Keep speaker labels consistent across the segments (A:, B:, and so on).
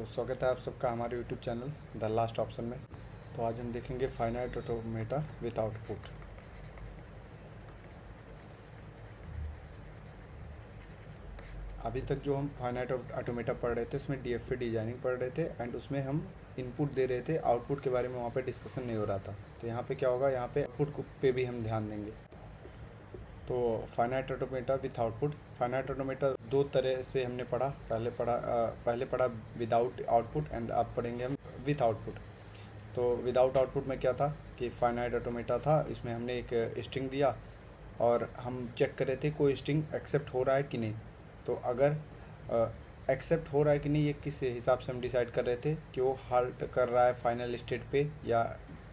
A: स्वागत है आप सबका हमारे YouTube channel the last option में। तो आज हम देखेंगे फाइनाइट ऑटोमेटा विथ आउटपुट। अभी तक जो हम फाइनाइट ऑटोमेटा पढ़ रहे थे उसमें DFA डिजाइनिंग पढ़ रहे थे एंड उसमें हम इनपुट दे रहे थे, आउटपुट के बारे में वहाँ पे डिस्कशन नहीं हो रहा था। तो यहाँ पे क्या होगा, यहाँ पे आउटपुट पे भी हम ध्यान देंगे। तो finite automata with output, finite automata दो तरह से हमने पढ़ा। पहले पढ़ा विदाउट आउटपुट एंड अब पढ़ेंगे हम विथ आउटपुट। तो विदाउट आउटपुट में क्या था कि फाइनाइट ऑटोमेटा था, इसमें हमने एक स्ट्रिंग दिया और हम चेक कर रहे थे कोई स्ट्रिंग एक्सेप्ट हो रहा है कि नहीं। तो अगर एक्सेप्ट हो रहा है कि नहीं, ये किस हिसाब से हम डिसाइड कर रहे थे कि वो हाल्ट कर रहा है फाइनल स्टेट पे या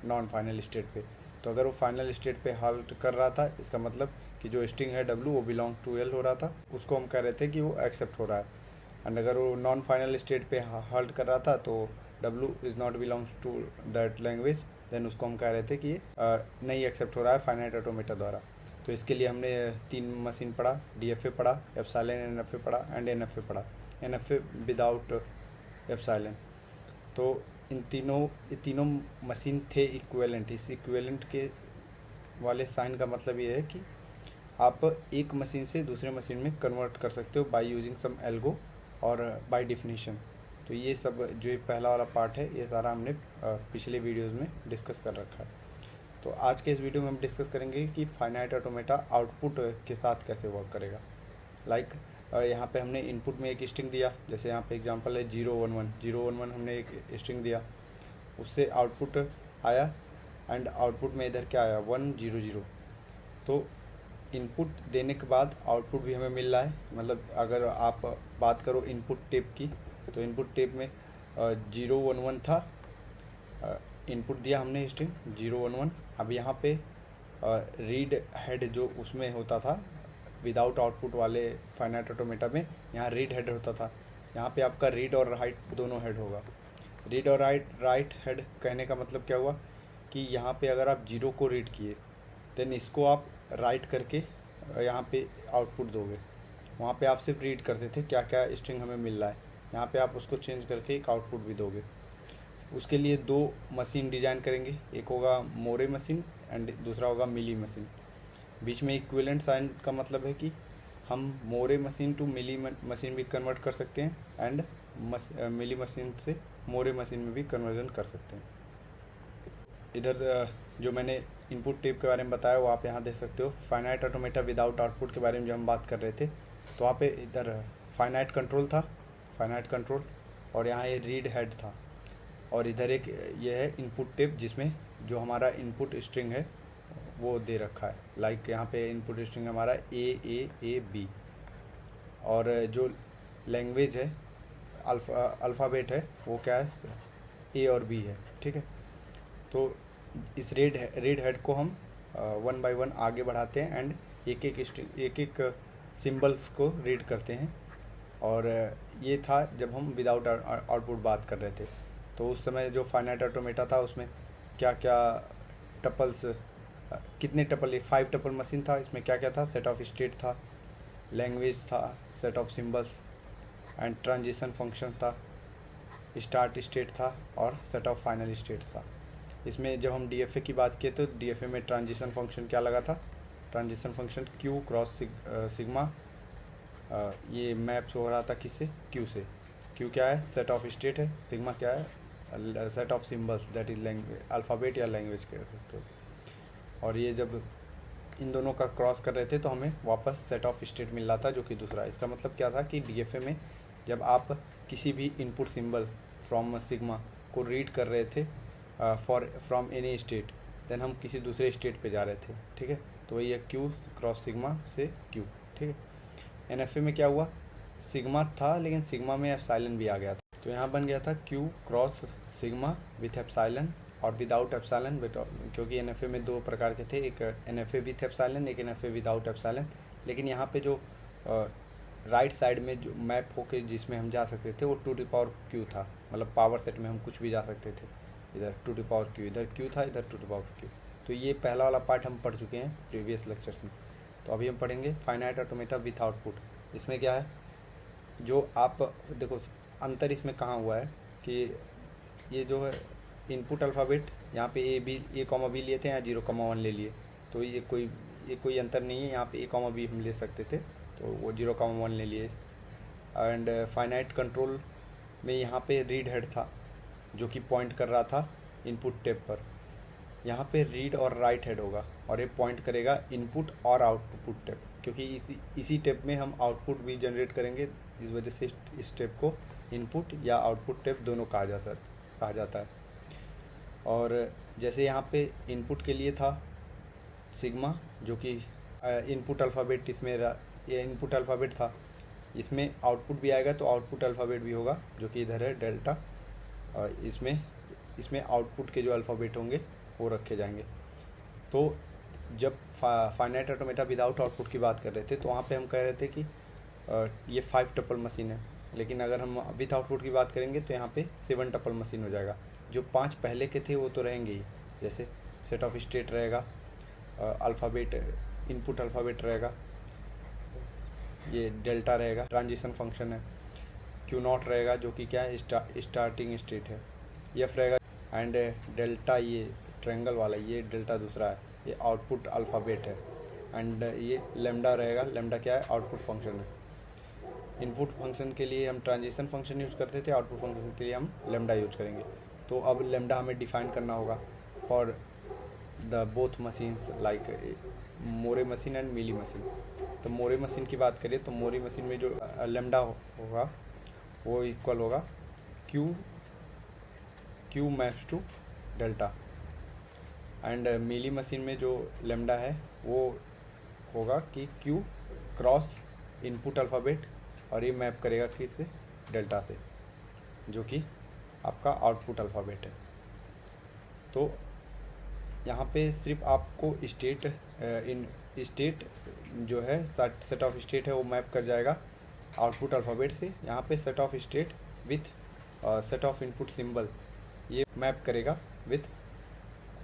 A: नॉन फाइनल स्टेट पे। तो अगर वो फाइनल स्टेट पे हाल्ट कर रहा था, इसका मतलब कि जो स्ट्रिंग है W वो बिलोंग टू L हो रहा था, उसको हम कह रहे थे कि वो एक्सेप्ट हो रहा है। एंड अगर वो नॉन फाइनल स्टेट पे हाल्ट कर रहा था तो W is not belongs to that language, then उसको हम कह रहे थे कि ये नहीं एक्सेप्ट हो रहा है फाइनाइट ऑटोमेटा द्वारा। तो इसके लिए हमने 3 मशीन पढ़ा, DFA पढ़ा, एप्सिलॉन NFA पढ़ा एंड NFA पढ़ा, NFA विदाउट एप्सिलॉन। तो इन तीनों मशीन थे इक्विवेलेंट। इस इक्विवेलेंट के वाले साइन का मतलब ये है कि आप एक मशीन से दूसरे मशीन में कन्वर्ट कर सकते हो बाय यूजिंग सम एल्गो और बाय डेफिनेशन। तो ये सब जो ये पहला वाला पार्ट है, ये सारा हमने पिछले वीडियोस में डिस्कस कर रखा है। तो आज के इस वीडियो में हम डिस्कस करेंगे कि फाइनाइट ऑटोमेटा आउटपुट के साथ कैसे वर्क करेगा। लाइक यहाँ पे हमने इनपुट में एक स्ट्रिंग दिया, जैसे यहाँ पे एग्जांपल है 011 हमने एक स्ट्रिंग दिया, उससे आउटपुट आया एंड आउटपुट में इधर क्या आया 100। तो इनपुट देने के बाद आउटपुट भी हमें मिल रहा है। मतलब अगर आप बात करो इनपुट टेप की, तो इनपुट टेप में 011 था, इनपुट दिया हमने स्ट्रिंग 011। अब यहाँ पे रीड हेड जो उसमें होता था विदाउट आउटपुट वाले फाइनाइट ऑटोमेटा में, यहाँ रीड हेड होता था। यहाँ पे आपका रीड और राइट दोनों हेड होगा। रीड और राइट हेड कहने का मतलब क्या हुआ कि यहाँ पे अगर आप 0 को रीड किए देन इसको आप राइट करके यहाँ पे आउटपुट दोगे। वहाँ पे आप सिर्फ रीड करते थे क्या क्या स्ट्रिंग हमें मिल रहा है, यहाँ पे आप उसको चेंज करके एक आउटपुट भी दोगे। उसके लिए 2 मशीन डिजाइन करेंगे, एक होगा मोरे मशीन एंड दूसरा होगा मिली मशीन। बीच में इक्विवेलेंट साइन का मतलब है कि हम Moore machine to Mealy machine भी कन्वर्ट कर सकते हैं एंड मिली मशीन से मोरे मशीन में भी कन्वर्जन कर सकते हैं। इधर जो मैंने इनपुट टेप के बारे में बताया वो आप यहाँ देख सकते हो। फाइनाइट ऑटोमेटा विदाउट आउटपुट के बारे में जो हम बात कर रहे थे, तो वहाँ पे इधर फाइनाइट कंट्रोल था, फाइनाइट कंट्रोल, और यहाँ ये रीड हेड था, और इधर एक ये है इनपुट टेप जिसमें जो हमारा इनपुट स्ट्रिंग है वो दे रखा है। लाइक यहाँ पे इनपुट स्ट्रिंग हमारा A, और जो लैंग्वेज है अल्फ़ाबेट है वो क्या है, A और B है। ठीक है, तो इस रीड हेड को हम 1 बाय 1 आगे बढ़ाते हैं एंड एक एक सिंबल्स को रीड करते हैं। और ये था जब हम विदाउट आउटपुट बात कर रहे थे। तो उस समय जो फाइनाइट ऑटोमेटा था उसमें क्या क्या टपल्स, कितने टपल, 5 टपल मशीन था। इसमें क्या क्या था, सेट ऑफ स्टेट था, लैंग्वेज था, set of symbols and transition function था, स्टार्ट स्टेट था और सेट ऑफ फाइनल स्टेट था। इसमें जब हम DFA की बात किए तो DFA में ट्रांजिशन फंक्शन क्या लगा था, transition function Q cross sigma, ये मैप्स हो रहा था किससे, Q से। Q क्या है, सेट ऑफ स्टेट है, सिग्मा क्या है, set of symbols, that is language, alphabet या लैंग्वेज कह सकते हो। और ये जब इन दोनों का क्रॉस कर रहे थे तो हमें वापस सेट ऑफ स्टेट मिल रहा था जो कि दूसरा। इसका मतलब क्या था कि DFA में जब आप किसी भी इनपुट सिंबल फ्रॉम सिग्मा को रीड कर रहे थे फ्रॉम एनी स्टेट, देन हम किसी दूसरे स्टेट पे जा रहे थे। ठीक है, तो वही है Q क्रॉस सिग्मा से Q। ठीक है, NFA में क्या हुआ, सिग्मा था लेकिन सिग्मा में एप्सिलॉन भी आ गया था, तो यहाँ बन गया था Q cross sigma with epsilon और विदाउट एप्सिलॉन, क्योंकि NFA में 2 प्रकार के थे, एक NFA विथ एप्सिलॉन, एक NFA विदाउट एप्सिलॉन। लेकिन यहाँ पे जो राइट साइड में जो मैप होके जिसमें हम जा सकते थे वो 2⁻Q था, मतलब पावर सेट में हम कुछ भी जा सकते थे। इधर 2⁻Q, इधर Q था, इधर 2⁻Q। तो ये पहला वाला पार्ट हम पढ़ चुके हैं प्रीवियस लेक्चर्स में। तो अभी हम पढ़ेंगे फाइनाइट ऑटोमेटा विथ आउटपुट। इसमें क्या है, जो आप देखो अंतर इसमें कहाँ हुआ है कि ये जो है इनपुट अल्फ़ाबेट यहाँ पे ए कॉमा बी लिए थे, यहाँ 0,1 ले लिए, तो ये कोई अंतर नहीं है। यहाँ पे ए कॉमा बी हम ले सकते थे, तो वो 0,1 ले लिए। एंड फाइनाइट कंट्रोल में यहाँ पे रीड हेड था जो कि पॉइंट कर रहा था इनपुट टैब पर। यहाँ पे रीड और राइट हेड होगा और ये पॉइंट करेगा इनपुट और आउटपुट टैब, क्योंकि इसी टैब में हम आउटपुट भी जनरेट करेंगे। इस वजह से इस टैब को इनपुट या आउटपुट टैब दोनों कहा जाता है। और जैसे यहाँ पे इनपुट के लिए था सिग्मा, जो कि इनपुट अल्फ़ाबेट, ये इनपुट अल्फ़ाबेट था, इसमें आउटपुट भी आएगा तो आउटपुट अल्फ़ाबेट भी होगा जो कि इधर है डेल्टा। और इसमें आउटपुट के जो अल्फ़ाबेट होंगे वो रखे जाएंगे। तो जब फाइनाइट ऑटोमेटा विदाउट आउटपुट की बात कर रहे थे तो वहाँ पे हम कह रहे थे कि ये 5 टपल मशीन है, लेकिन अगर हम विथ आउटपुट की बात करेंगे तो यहाँ पे 7 टपल मशीन हो जाएगा। जो 5 पहले के थे वो तो रहेंगे ही, जैसे सेट ऑफ स्टेट रहेगा, अल्फ़ाबेट इनपुट अल्फ़ाबेट रहेगा, ये डेल्टा रहेगा, ट्रांजिशन फंक्शन है, क्यू नॉट रहेगा जो कि क्या है स्टार्टिंग स्टेट है, एफ रहेगा, एंड डेल्टा ये ट्रायंगल वाला, ये डेल्टा दूसरा है, ये आउटपुट अल्फ़ाबेट है, एंड ये लेमडा रहेगा। लेमडा क्या है? आउटपुट फंक्शन है। इनपुट फंक्शन के लिए हम ट्रांजिशन फंक्शन यूज़ करते थे, आउटपुट फंक्शन के लिए हम लेमडा यूज करेंगे। तो अब लेमडा हमें डिफाइन करना होगा for the both machines like Moore machine and Mealy machine. तो मोरे मशीन की बात करें तो मोरे मशीन में जो लेमडा होगा वो इक्वल होगा Q maps to delta, and Mealy machine में जो लेमडा है वो होगा कि क्यू क्रॉस इनपुट अल्फ़ाबेट, और ये मैप करेगा किस से? डेल्टा से, जो कि आपका आउटपुट अल्फ़ाबेट है। तो यहाँ पे सिर्फ आपको स्टेट जो है सेट ऑफ स्टेट है वो मैप कर जाएगा आउटपुट अल्फ़ाबेट से। यहाँ पे set of state with set of input symbol ये मैप करेगा विथ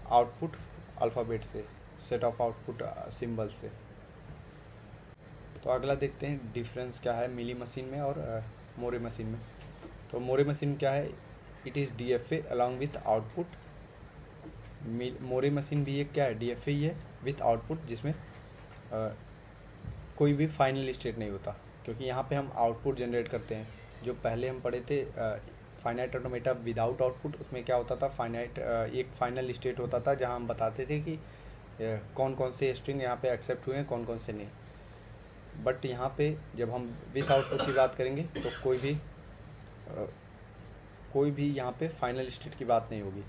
A: आउटपुट अल्फ़ाबेट से, सेट ऑफ आउटपुट सिंबल से। तो अगला देखते हैं डिफरेंस क्या है मिली मशीन में और मोरे मशीन में। तो मोरे मशीन क्या है? It is DFA along with output. Moore machine भी ये क्या है? DFA ही है विथ आउटपुट, जिसमें कोई भी फाइनल स्टेट नहीं होता, क्योंकि यहाँ पे हम आउटपुट जनरेट करते हैं। जो पहले हम पढ़े थे फाइनाइट ऑटोमेटा विदाउट आउटपुट, उसमें क्या होता था? एक फाइनल स्टेट होता था जहाँ हम बताते थे कि कौन कौन से स्ट्रिंग यहाँ पे एक्सेप्ट हुए हैं, कौन कौन से नहीं। बट यहाँ पे जब हम विथ आउटपुट की बात करेंगे तो कोई भी यहाँ पे फाइनल स्टेट की बात नहीं होगी।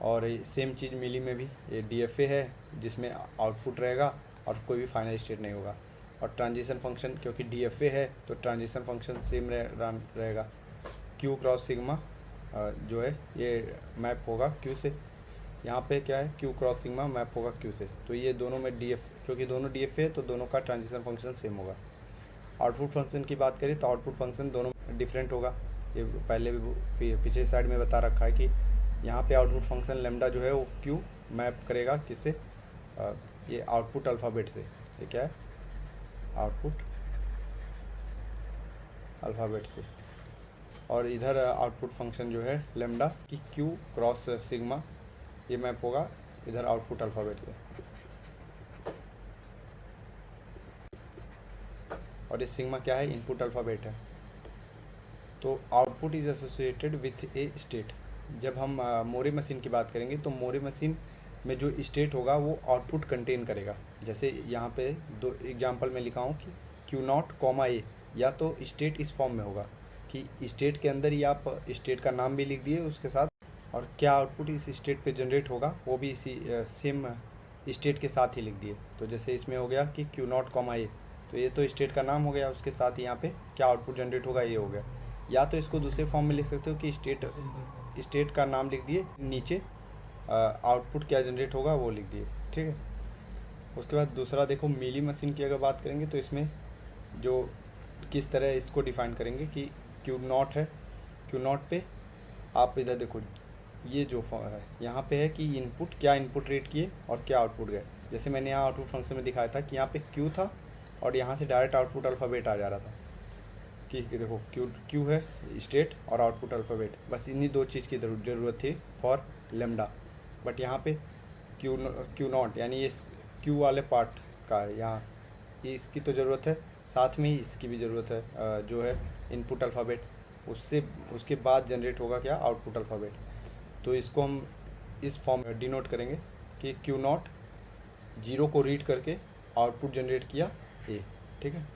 A: और सेम चीज़ मिली में भी ये DFA है जिसमें आउटपुट रहेगा और कोई भी फाइनल स्टेट नहीं होगा। और ट्रांजिशन फंक्शन, क्योंकि DFA है तो ट्रांजिशन फंक्शन सेम रहेगा। क्यू क्रॉस सिग्मा जो है ये मैप होगा क्यू से। यहाँ पे क्या है? क्यू क्रॉस सिग्मा मैप होगा क्यू से। तो ये दोनों में क्योंकि दोनों DFA है तो दोनों का ट्रांजिशन फंक्शन सेम होगा। आउटपुट फंक्शन की बात करें तो आउटपुट फंक्शन दोनों डिफरेंट होगा। ये पहले भी पीछे साइड में बता रखा है कि यहाँ पे आउटपुट फंक्शन लेमडा जो है वो क्यू मैप करेगा किससे? ये आउटपुट अल्फ़ाबेट से। ये क्या है? आउटपुट अल्फ़ाबेट से। और इधर आउटपुट फंक्शन जो है लेमडा की क्यू क्रॉस सिग्मा ये मैप होगा इधर आउटपुट अल्फ़ाबेट से। और ये सिग्मा क्या है? इनपुट अल्फ़ाबेट है। तो output is associated with A state. जब हम मोरे मशीन की बात करेंगे तो मोरे मशीन में जो स्टेट होगा वो आउटपुट कंटेन करेगा। जैसे यहाँ पे दो एग्जांपल में लिखा हूँ कि क्यू नॉट कॉमा ए, या तो स्टेट इस फॉर्म में होगा कि स्टेट के अंदर ही आप स्टेट का नाम भी लिख दिए उसके साथ, और क्या आउटपुट इस स्टेट पे जनरेट होगा वो भी इसी सेम स्टेट के साथ ही लिख दिए। तो जैसे इसमें हो गया कि क्यू नॉट कॉमा ए, तो ये तो स्टेट का नाम हो गया, उसके साथ ही यहाँ पे क्या आउटपुट जनरेट होगा ये हो गया। या तो इसको दूसरे फॉर्म में लिख सकते हो कि स्टेट का नाम लिख दिए, नीचे आउटपुट क्या जनरेट होगा वो लिख दिए। ठीक है। उसके बाद दूसरा देखो मिली मशीन की अगर बात करेंगे तो इसमें जो किस तरह इसको डिफाइन करेंगे कि क्यू नॉट है, क्यू नॉट पे आप इधर देखो ये जो है यहाँ पे है कि इनपुट क्या इनपुट रेट किए और क्या आउटपुट गए। जैसे मैंने यहाँ आउटपुट फंक्शन में दिखाया था कि यहाँ पे क्यू था और यहाँ से डायरेक्ट आउटपुट अल्फ़ाबेट आ जा रहा था, कि देखो क्यू क्यू है स्टेट और आउटपुट अल्फ़ाबेट, बस इन्हीं दो चीज़ की ज़रूरत थी फॉर लेमडा। बट यहाँ पे क्यू नॉट यानी ये क्यू वाले पार्ट का है, यहाँ इसकी तो ज़रूरत है, साथ में ही इसकी भी ज़रूरत है जो है इनपुट अल्फ़ाबेट, उससे उसके बाद जनरेट होगा क्या, आउटपुट अल्फ़ाबेट। तो इसको हम इस फॉर्म में डिनोट करेंगे कि क्यू नॉट 0 को रीड करके आउटपुट जनरेट किया ए। ठीक है,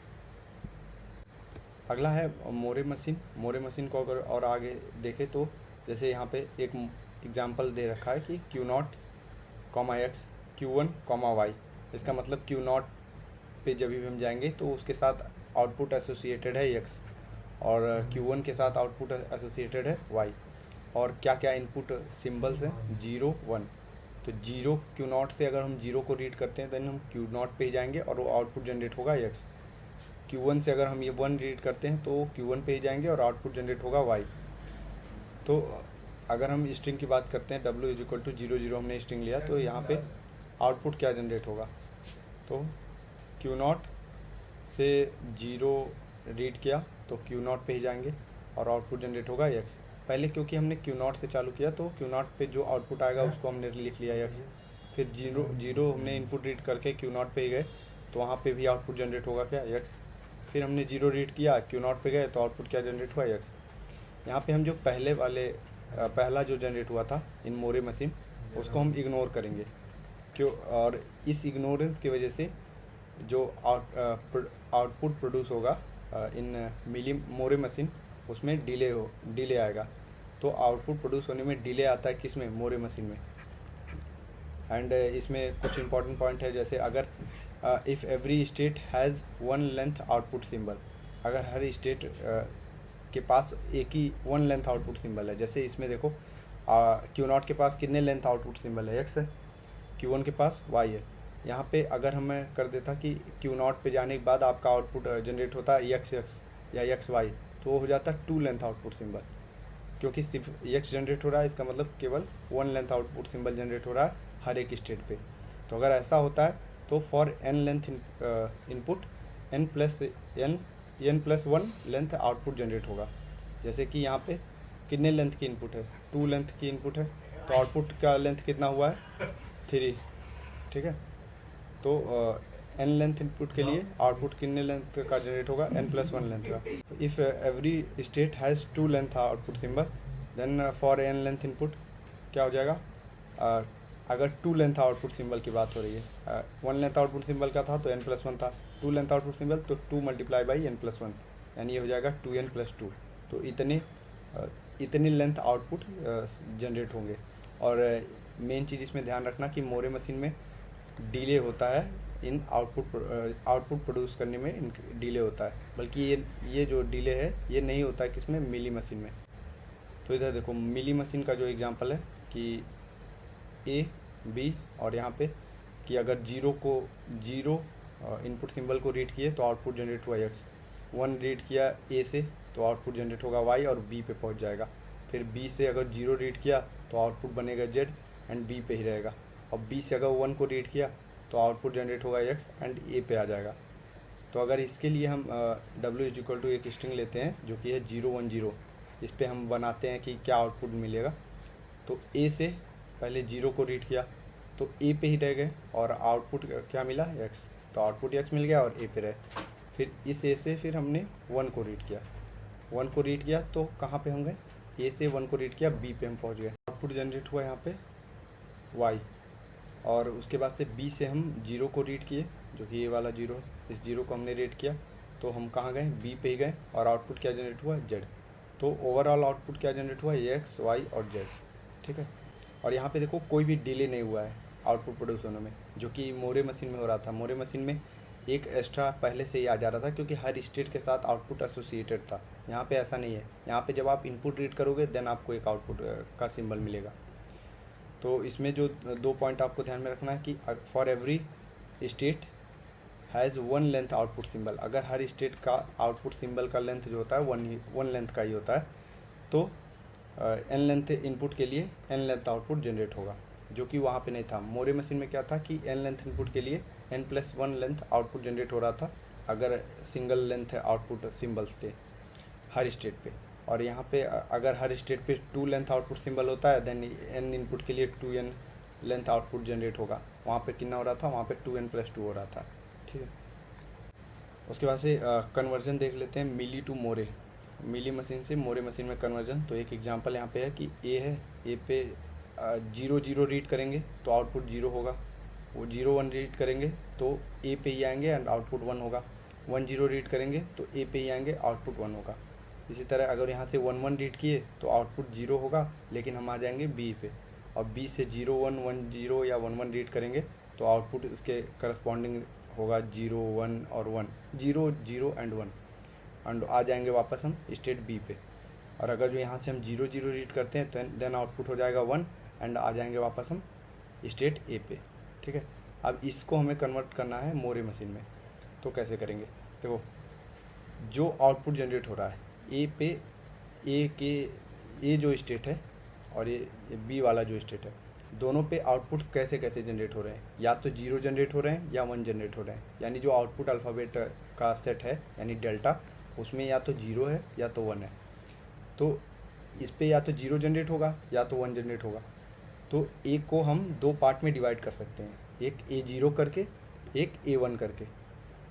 A: अगला है मोरे मशीन। मोरे मशीन को अगर और आगे देखें तो जैसे यहाँ पे एक एग्जांपल दे रखा है कि Q naught comma X Q1 comma Y. इसका मतलब क्यू नॉट पे जब भी हम जाएंगे तो उसके साथ आउटपुट एसोसिएटेड है एक्स, और Q1 के साथ आउटपुट एसोसिएटेड है वाई। और क्या क्या इनपुट सिंबल्स हैं, 0 1। तो 0 क्यू नॉट से अगर हम 0 को रीड करते हैं देन हम क्यू नॉट पे ही जाएंगे और वो आउटपुट जनरेट होगा एक्स। Q1 से अगर हम ये 1 रीड करते हैं तो Q1 पे ही जाएंगे और आउटपुट जनरेट होगा वाई। तो अगर हम स्ट्रिंग की बात करते हैं W इज इक्वल टू 0 0 हमने स्ट्रिंग लिया, तो यहाँ पे आउटपुट क्या जनरेट होगा, तो क्यू नॉट से 0 रीड किया तो क्यू नॉट पे ही जाएंगे और आउटपुट जनरेट होगा एक्स। पहले क्योंकि हमने क्यू नॉट से चालू किया तो क्यू नॉट पे जो आउटपुट आएगा उसको हमने लिख लिया एक्स। फिर 0 0 हमने इनपुट रीड करके क्यू नॉट पे ही गए तो वहाँ पे भी आउटपुट जनरेट होगा क्या, एक्स। फिर हमने 0 रीड किया क्यू नॉट पे गए तो आउटपुट क्या जनरेट हुआ, एक्स। यहाँ पे हम जो पहला जो जनरेट हुआ था इन मोरे मशीन, उसको हम इग्नोर करेंगे क्यों, और इस इग्नोरेंस की वजह से जो आउटपुट प्रोड्यूस होगा इन मोरे मशीन, उसमें डिले आएगा। तो आउटपुट प्रोड्यूस होने में डिले आता है किस में, मोरे मशीन में। एंड इसमें कुछ इंपॉर्टेंट पॉइंट है, जैसे अगर if every state has 1 length output symbol, अगर हर स्टेट के पास एक ही 1 लेंथ आउटपुट सिंबल है। जैसे इसमें देखो क्यू नॉट के पास कितने लेंथ आउटपुट सिंबल है, एक्स है, Q1 के पास वाई है। यहाँ पे अगर हमें कर देता कि क्यू नॉट पे जाने के बाद आपका आउटपुट जनरेट होता है एक्स एक्स या एक्स वाई, तो वो हो जाता है 2 लेंथ आउटपुट सिंबल, क्योंकि सिर्फ एक्स जनरेट हो रहा है, इसका मतलब केवल 1 लेंथ आउटपुट सिंबल जनरेट हो रहा है हर एक स्टेट पे। तो अगर ऐसा होता है तो for n length input n plus 1 length output generate होगा। जैसे कि यहाँ पे कितने लेंथ की इनपुट है, 2 लेंथ की इनपुट है, तो आउटपुट का लेंथ कितना हुआ है, 3। ठीक है, तो n लेंथ इनपुट के लिए आउटपुट कितने लेंथ का जनरेट होगा, n प्लस 1 लेंथ का। If every state has 2 length output symbol then for n length input क्या हो जाएगा, अगर 2 लेंथ आउटपुट सिंबल की बात हो रही है, 1 लेंथ आउटपुट सिंबल का था तो n प्लस 1 था, 2 लेंथ आउटपुट सिंबल तो 2 मल्टीप्लाई बाई n प्लस 1, यानी ये हो जाएगा 2n प्लस 2। तो इतने लेंथ आउटपुट जनरेट होंगे। और मेन चीज़ इसमें ध्यान रखना कि मोरे मशीन में डिले होता है, इन आउटपुट प्रोड्यूस करने में डिले होता है, बल्कि ये जो डिले है ये नहीं होता है किसमें, मिली मशीन में। तो इधर देखो मिली मशीन का जो एग्जांपल है कि A B, और यहाँ पे कि अगर 0 इनपुट सिंबल को रीड किए तो आउटपुट जनरेट हुआ एक्स, 1 रीड किया A से तो आउटपुट जनरेट होगा वाई और B पे पहुँच जाएगा। फिर B से अगर 0 रीड किया तो आउटपुट बनेगा Z एंड B पे ही रहेगा, और B से अगर 1 को रीड किया तो आउटपुट जनरेट होगा एक्स एंड A पे आ जाएगा। तो अगर इसके लिए हम W इज इक्वल टू एक स्ट्रिंग लेते हैं जो कि है 0 1 0, इस पर हम बनाते हैं कि क्या आउटपुट मिलेगा। तो A से पहले 0 को रीड किया तो A पे ही रह गए और आउटपुट क्या मिला, एक्स, तो आउटपुट एक्स मिल गया और A पे रहे। फिर इस A से फिर हमने 1 को रीड किया, 1 को रीड किया तो कहाँ पे हम गए, A से 1 को रीड किया B पे हम पहुँच गए, आउटपुट जनरेट हुआ यहाँ पे Y। और उसके बाद से B से हम 0 को रीड किए जो कि ये वाला 0 है, इस 0 को हमने रीड किया तो हम कहाँ गए, B पे ही गए और आउटपुट क्या जनरेट हुआ, Z। तो ओवरऑल आउटपुट क्या जनरेट हुआ, एक्स वाई और Z। ठीक है, और यहाँ पे देखो कोई भी डिले नहीं हुआ है आउटपुट प्रोड्यूस होने में, जो कि मोरे मशीन में हो रहा था। मोरे मशीन में एक एक्स्ट्रा पहले से ही आ जा रहा था क्योंकि हर स्टेट के साथ आउटपुट एसोसिएटेड था। यहाँ पे ऐसा नहीं है, यहाँ पे जब आप इनपुट रीड करोगे देन आपको एक आउटपुट का सिंबल मिलेगा। तो इसमें जो 2 पॉइंट आपको ध्यान में रखना है कि for every state has 1 length output symbol, अगर हर स्टेट का आउटपुट सिंबल का लेंथ जो होता है 1 लेंथ का ही होता है, तो n लेंथ इनपुट के लिए n लेंथ आउटपुट जनरेट होगा, जो कि वहाँ पे नहीं था। मोरे मशीन में क्या था कि n लेंथ इनपुट के लिए n plus 1 length output generate हो रहा था अगर सिंगल लेंथ आउटपुट सिंबल्स से। हर स्टेट पे। और यहाँ पे अगर हर स्टेट पे 2 लेंथ आउटपुट सिंबल होता है देन n इनपुट के लिए 2n लेंथ आउटपुट जनरेट होगा। वहाँ पे कितना हो रहा था, वहाँ पे 2n+2 हो रहा था। ठीक है, उसके बाद से कन्वर्जन देख लेते हैं मिली टू मोरे, मिली मशीन से मोरे मशीन में कन्वर्जन। तो एक एग्जांपल यहाँ पे है कि ए है, ए पे 0 रीड करेंगे तो आउटपुट 0 होगा, वो 0 1 रीड करेंगे तो ए पे ही आएंगे एंड आउटपुट 1 होगा, 1 0 रीड करेंगे तो ए पे ही आएंगे, आउटपुट 1 होगा। इसी तरह अगर यहाँ से 1 1 रीड किए तो आउटपुट 0 होगा, लेकिन हम आ जाएंगे बी पे, और बी से 0 1 1 0 या 1 1 रीड करेंगे तो आउटपुट उसके करस्पॉन्डिंग होगा 0 1 और 1, 0 0 एंड 1, एंड आ जाएंगे वापस हम स्टेट बी पे। और अगर जो यहाँ से हम 0 0 रीड करते हैं तो देन आउटपुट हो जाएगा 1 एंड आ जाएंगे वापस हम स्टेट ए पे। ठीक है, अब इसको हमें कन्वर्ट करना है मोरे मशीन में। तो कैसे करेंगे, देखो जो आउटपुट जनरेट हो रहा है ए पे, ए जो स्टेट है और ये बी वाला जो स्टेट है, दोनों पे आउटपुट कैसे कैसे जनरेट हो रहे हैं, या तो 0 जनरेट हो रहे हैं या 1 जनरेट हो रहे हैं। यानी जो आउटपुट अल्फ़ाबेट का सेट है यानी डेल्टा, उसमें या तो 0 है या तो 1 है। तो इस पे या तो 0 जनरेट होगा या तो 1 जनरेट होगा। तो ए को हम 2 पार्ट में डिवाइड कर सकते हैं, एक A0 करके, एक A1 करके।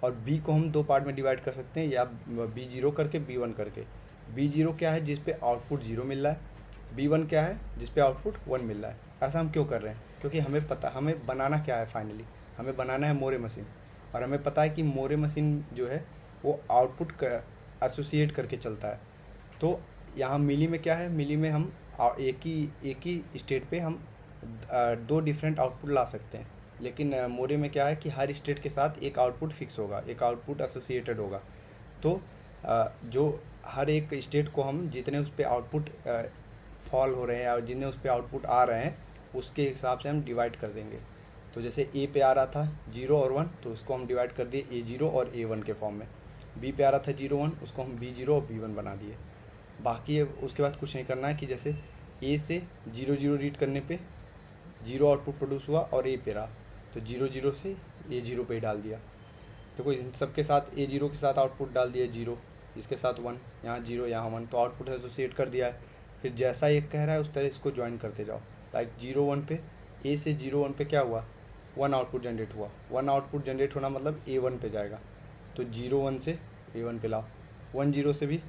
A: और बी को हम 2 पार्ट में डिवाइड कर सकते हैं, या B0 करके B1 करके। B0 क्या है, जिस पे आउटपुट 0 मिल रहा है, B1 क्या है, जिस पे आउटपुट 1 मिल रहा है। ऐसा हम क्यों कर रहे हैं, क्योंकि हमें पता, हमें बनाना क्या है, फाइनली हमें बनाना है मोरे मशीन। और हमें पता है कि मोरे मशीन जो है वो आउटपुट एसोसिएट करके चलता है। तो यहाँ मिली में क्या है, मिली में हम एक ही स्टेट पे हम 2 डिफरेंट आउटपुट ला सकते हैं, लेकिन मोरे में क्या है कि हर स्टेट के साथ एक आउटपुट फिक्स होगा, एक आउटपुट एसोसिएटेड होगा। तो जो हर एक स्टेट को हम जितने उस पर आउटपुट फॉल हो रहे हैं या जितने उस पर आउटपुट आ रहे हैं उसके हिसाब से हम डिवाइड कर देंगे। तो जैसे ए पे आ रहा था 0 और 1, तो उसको हम डिवाइड कर दिए A0 और A1 के फॉर्म में। बी पे आ रहा था 0 1, उसको हम B0 और B1 बना दिए। बाकी उसके बाद कुछ नहीं करना है कि जैसे ए से 0 0 रीड करने पे 0 आउटपुट प्रोड्यूस हुआ और ए पे रहा, तो 0 0 से A0 पे ही डाल दिया। देखो इन सबके साथ A0 के साथ आउटपुट डाल दिया 0, इसके साथ 1, यहाँ 0 यहाँ 1, तो आउटपुट एसोसिएट कर दिया है। फिर जैसा एक कह रहा है उस तरह इसको ज्वाइन करते जाओ। लाइक 0 1 पे, ए से 0 1 पे क्या हुआ, 1 आउटपुट जनरेट हुआ, 1 आउटपुट जनरेट होना मतलब A1 पे जाएगा, तो 0 1 से A1 पे लाओ, 1 0 से भी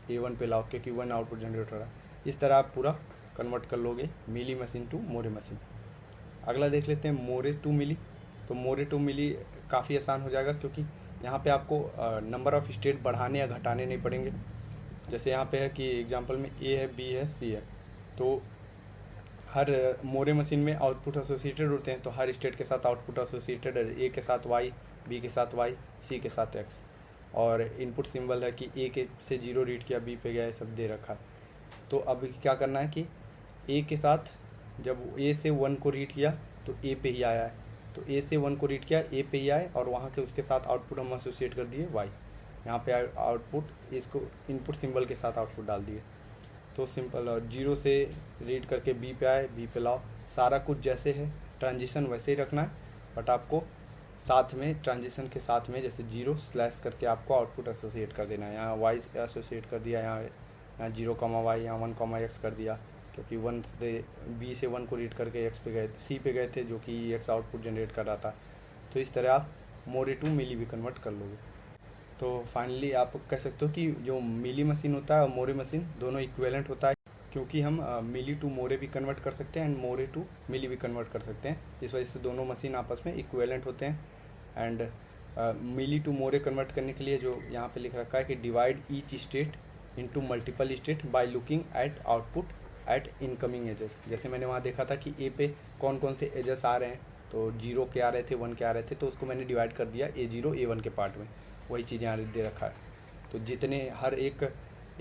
A: A1 पे लाओ, क्योंकि 1 आउटपुट जनरेट हो रहा है। इस तरह आप पूरा कन्वर्ट कर लोगे Mealy machine to Moore machine. अगला देख लेते हैं मोरे टू मिली। तो मोरे टू मिली काफ़ी आसान हो जाएगा, क्योंकि यहाँ पे आपको नंबर ऑफ़ स्टेट बढ़ाने या घटाने नहीं पड़ेंगे। जैसे यहाँ पे है कि एग्जांपल में ए है, बी है, सी है, तो हर मोरे मशीन में आउटपुट एसोसिएटेड होते हैं, तो हर स्टेट के साथ आउटपुट एसोसिएटेड है, ए के साथ वाई, बी के साथ वाई, सी के साथ एक्स। और इनपुट सिंबल है कि ए के से 0 रीड किया, बी पे गया, सब दे रखा है। तो अब क्या करना है कि ए के साथ जब ए से 1 को रीड किया तो ए पे ही आया है, तो ए से 1 को रीड किया, ए पे ही आए, और वहाँ के उसके साथ आउटपुट हम एसोसिएट कर दिए वाई। यहाँ पे आउटपुट इसको इनपुट सिंबल के साथ आउटपुट डाल दिए। तो सिंपल, और 0 से रीड करके बी पे आए, बी पे लाओ। सारा कुछ जैसे है ट्रांजिशन वैसे ही रखना है, बट आपको साथ में ट्रांजिशन के साथ में जैसे 0 स्लैश करके आपको आउटपुट एसोसिएट कर देना है। यहाँ वाई एसोसिएट कर दिया, यहाँ 0 वाई, यहाँ 1 एक्स कर दिया, क्योंकि 1 से बी से 1 को रीड करके एक्स पे गए, सी पे गए थे, जो कि एक्स आउटपुट जनरेट कर रहा था। तो इस तरह आप मोरे टू मिली भी कन्वर्ट कर लोगे। तो फाइनली आप कह सकते हो कि जो मिली मशीन होता है और मोरे मशीन दोनों इक्विवेलेंट होता है, क्योंकि हम मिली टू मोरे भी कन्वर्ट कर सकते हैं एंड मोरे टू मिली भी कन्वर्ट कर सकते हैं। इस वजह से दोनों मशीन आपस में इक्विवेलेंट होते हैं। And Mealy to Moore convert करने के लिए जो यहाँ पे लिख रखा है कि divide each state into multiple state by looking at output at incoming edges. जैसे मैंने वहाँ देखा था कि ए पे कौन कौन से एजेस आ रहे हैं, तो 0 के आ रहे थे, 1 के आ रहे थे, तो उसको मैंने डिवाइड कर दिया A0 A1 के पार्ट में। वही चीज़ यहाँ दे रखा है। तो जितने हर एक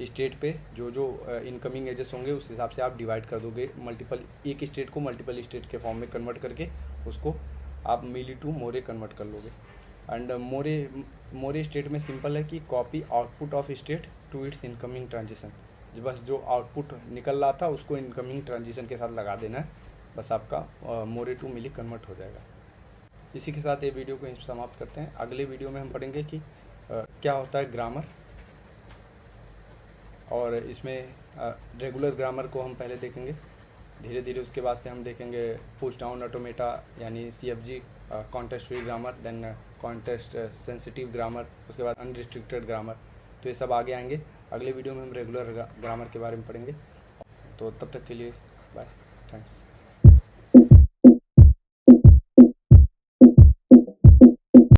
A: स्टेट पे जो जो इनकमिंग एजेस होंगे उस हिसाब से आप डिवाइड कर दोगे, मल्टीपल एक स्टेट को मल्टीपल स्टेट के फॉर्म में कन्वर्ट करके उसको आप मिली टू मोरे कन्वर्ट कर लोगे। एंड मोरे स्टेट में सिंपल है कि copy output of state to its incoming transition. बस जो आउटपुट निकल रहा था उसको इनकमिंग ट्रांजिशन के साथ लगा देना है, बस आपका मोरे टू मिली कन्वर्ट हो जाएगा। इसी के साथ ये वीडियो को समाप्त करते हैं। अगले वीडियो में हम पढ़ेंगे कि क्या होता है ग्रामर। और इसमें रेगुलर ग्रामर को हम पहले देखेंगे, धीरे धीरे उसके बाद से हम देखेंगे पुश डाउन ऑटोमेटा यानी CFG, context free grammar, then context sensitive grammar, उसके बाद अनरिस्ट्रिक्टेड ग्रामर। तो ये सब आगे आएंगे। अगले वीडियो में हम रेगुलर ग्रामर के बारे में पढ़ेंगे। तो तब तक के लिए बाय, थैंक्स।